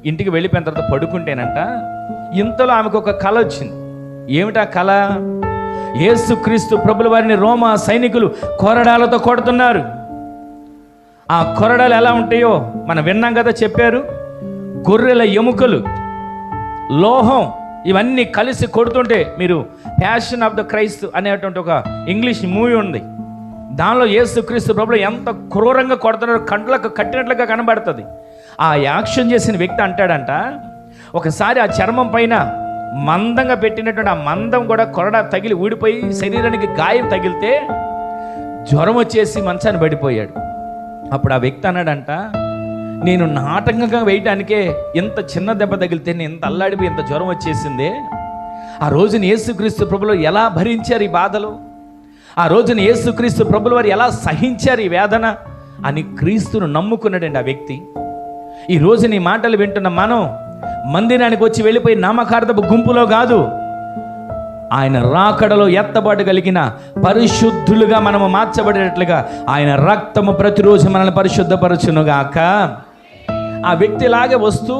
ఇంటికి వెళ్ళిపోయిన తర్వాత పడుకుంటేనంట, ఇంతలో ఆమెకు ఒక కళ వచ్చింది. ఏమిటా కళ? యేసుక్రీస్తు ప్రభుల వారిని రోమా సైనికులు కొరడాలతో కొడుతున్నారు. ఆ కొరడాలు ఎలా ఉంటాయో మనం విన్నాం కదా, చెప్పారు. గొర్రెల ఎముకలు, లోహం, ఇవన్నీ కలిసి కొడుతుంటే, మీరు ప్యాషన్ ఆఫ్ ద క్రైస్ట్ అనేటువంటి ఒక ఇంగ్లీష్ మూవీ ఉంది, దానిలో యేసుక్రీస్తు ప్రభులు ఎంత క్రూరంగా కొడుతున్నారో కండ్లకు కట్టినట్లుగా కనబడుతుంది. ఆ యాక్షన్ చేసిన వ్యక్తి అంటాడంట, ఒకసారి ఆ చర్మం పైన మందంగా పెట్టినటువంటి ఆ మందం కూడా కొరడా తగిలి ఊడిపోయి శరీరానికి గాయం తగిలితే జ్వరం వచ్చేసి మంచాన్ని పడిపోయాడు. అప్పుడు ఆ వ్యక్తి అన్నాడంట, నేను నాటకంగా వేయటానికే ఇంత చిన్న దెబ్బ తగిలితే నేను ఇంత అల్లాడిపోయి ఇంత జ్వరం వచ్చేసిందే. ఆ రోజున యేసుక్రీస్తు ప్రభులు ఎలా భరించారు ఈ బాధలు, ఆ రోజున యేసుక్రీస్తు ప్రభులు వారు ఎలా సహించారు ఈ వేదన అని క్రీస్తును నమ్ముకున్నాడండి ఆ వ్యక్తి. ఈ రోజు నీ మాటలు వింటున్న మనం మందిరానికి వచ్చి వెళ్ళిపోయి నామకార్థపు గుంపులో కాదు, ఆయన రాకడలో ఎత్తబాటు కలిగిన పరిశుద్ధులుగా మనము మార్చబడేటట్లుగా ఆయన రక్తము ప్రతిరోజు మనల్ని పరిశుద్ధపరచునుగాక. ఆ వ్యక్తిలాగే వస్తూ